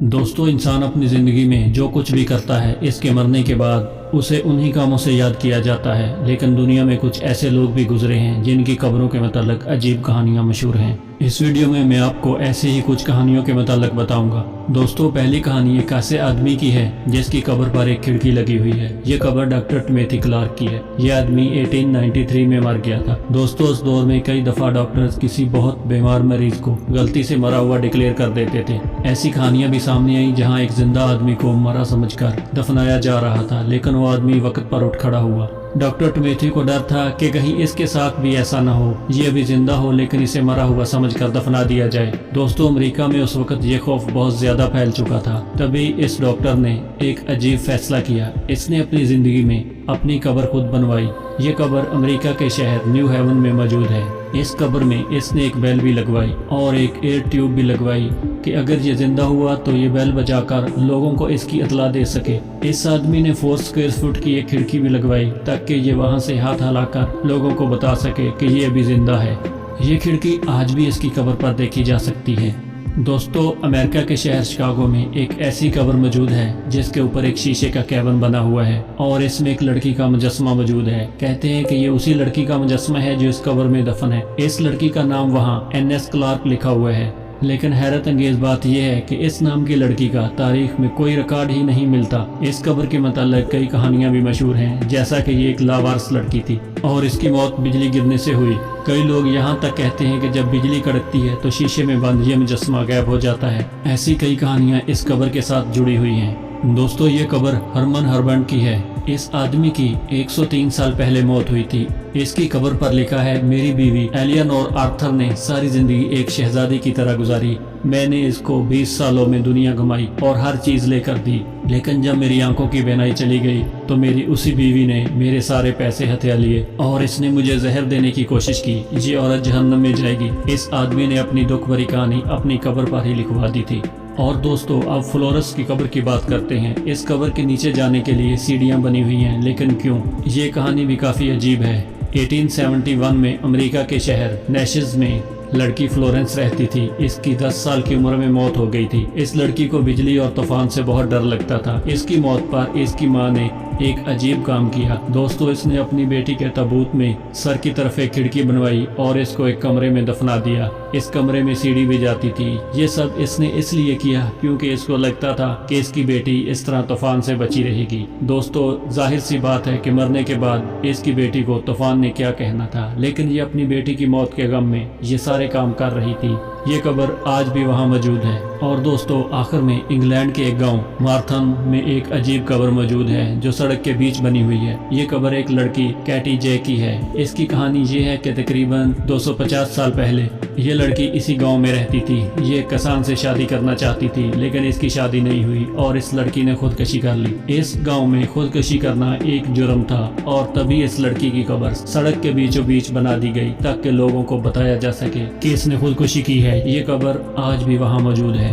दोस्तों, इंसान अपनी ज़िंदगी में जो कुछ भी करता है इसके मरने के बाद उसे उन्हीं कामों से याद किया जाता है। लेकिन दुनिया में कुछ ऐसे लोग भी गुजरे हैं जिनकी कब्रों के मतलब अजीब कहानियां मशहूर हैं। इस वीडियो में मैं आपको ऐसे ही कुछ कहानियों के मतलब बताऊंगा। दोस्तों, पहली कहानी एक ऐसे आदमी की है जिसकी कब्र पर एक खिड़की लगी हुई है। ये कब्र डॉक्टर टिमोथी क्लार्क की है। ये आदमी 1893 में मर गया था। दोस्तों, उस दौर में कई दफा डॉक्टर्स किसी बहुत बीमार मरीज को गलती से मरा हुआ डिक्लेयर कर देते थे। ऐसी कहानियां भी सामने आई जहां एक जिंदा आदमी को मरा समझकर दफनाया जा रहा था, लेकिन वो आदमी वक्त पर उठ खड़ा हुआ। डॉक्टर टिमोथी को डर था कि कहीं इसके साथ भी ऐसा न हो, ये अभी जिंदा हो लेकिन इसे मरा हुआ समझकर दफना दिया जाए। दोस्तों, अमेरिका में उस वक्त ये खौफ बहुत ज्यादा फैल चुका था। तभी इस डॉक्टर ने एक अजीब फैसला किया। इसने अपनी जिंदगी में अपनी कब्र खुद बनवाई। ये कब्र अमेरिका के शहर न्यू हेवन में मौजूद है। इस कब्र में इसने एक बेल भी लगवाई और एक एयर ट्यूब भी लगवाई कि अगर ये जिंदा हुआ तो ये बेल बजाकर लोगों को इसकी इतला दे सके। इस आदमी ने 4 स्क्वायर फुट की एक खिड़की भी लगवाई ताकि ये वहां से हाथ हिलाकर लोगों को बता सके कि ये अभी जिंदा है। ये खिड़की आज भी इसकी कब्र पर देखी जा सकती है। दोस्तों, अमेरिका के शहर शिकागो में एक ऐसी कब्र मौजूद है जिसके ऊपर एक शीशे का कैबिन बना हुआ है और इसमें एक लड़की का मुजस्समा मौजूद है। कहते हैं कि ये उसी लड़की का मुजस्समा है जो इस कब्र में दफन है। इस लड़की का नाम वहाँ NS क्लार्क लिखा हुआ है। लेकिन हैरत अंगेज बात यह है कि इस नाम की लड़की का तारीख में कोई रिकॉर्ड ही नहीं मिलता। इस कब्र के मतलब कई कहानियां भी मशहूर हैं, जैसा कि ये एक लावारिस लड़की थी और इसकी मौत बिजली गिरने से हुई। कई लोग यहाँ तक कहते हैं कि जब बिजली कड़कती है तो शीशे में बंद ये मुजस्समा गायब हो जाता है। ऐसी कई कहानियां इस कब्र के साथ जुड़ी हुई हैं। दोस्तों, ये कब्र हरमन हर्बर्ट की है। इस आदमी की 103 साल पहले मौत हुई थी। इसकी कब्र पर लिखा है, मेरी बीवी एलियनोर आर्थर ने सारी जिंदगी एक शहजादी की तरह गुजारी। मैंने इसको 20 सालों में दुनिया घुमाई और हर चीज लेकर दी, लेकिन जब मेरी आंखों की बीनाई चली गई तो मेरी उसी बीवी ने मेरे सारे पैसे हथिया लिए और इसने मुझे जहर देने की कोशिश की। ये औरत जहन्नम में जाएगी। इस आदमी ने अपनी दुख भरी कहानी अपनी कब्र पर ही लिखवा दी थी। और दोस्तों, अब फ्लोरेंस की कब्र की बात करते हैं। इस कब्र के नीचे जाने के लिए सीढ़ियां बनी हुई हैं, लेकिन क्यों? ये कहानी भी काफी अजीब है। 1871 में अमेरिका के शहर नेशेस में लड़की फ्लोरेंस रहती थी। इसकी 10 साल की उम्र में मौत हो गई थी। इस लड़की को बिजली और तूफान से बहुत डर लगता था। इसकी मौत पर इसकी माँ ने एक अजीब काम किया। दोस्तों, इसने अपनी बेटी के ताबूत में सर की तरफ एक खिड़की बनवाई और इसको एक कमरे में दफना दिया। इस कमरे में सीढ़ी भी जाती थी। ये सब इसने इसलिए किया क्योंकि इसको लगता था कि इसकी बेटी इस तरह तूफान से बची रहेगी। दोस्तों, जाहिर सी बात है कि मरने के बाद इसकी बेटी को तूफान ने क्या कहना था, लेकिन ये अपनी बेटी की मौत के गम में ये सारे काम कर रही थी। ये कब्र आज भी वहाँ मौजूद है। और दोस्तों, आखिर में इंग्लैंड के एक गांव मार्थन में एक अजीब कब्र मौजूद है जो सड़क के बीच बनी हुई है। ये कब्र एक लड़की कैटी जे की है। इसकी कहानी ये है कि तकरीबन 250 साल पहले ये लड़की इसी गांव में रहती थी। ये किसान से शादी करना चाहती थी, लेकिन इसकी शादी नहीं हुई और इस लड़की ने खुदकशी कर ली। इस गाँव में खुदकशी करना एक जुर्म था और तभी इस लड़की की कब्र सड़क के बीचों बीच बना दी गई ताकि लोगों को बताया जा सके कि इसने खुदकशी की है। ये कब्र आज भी वहाँ मौजूद है।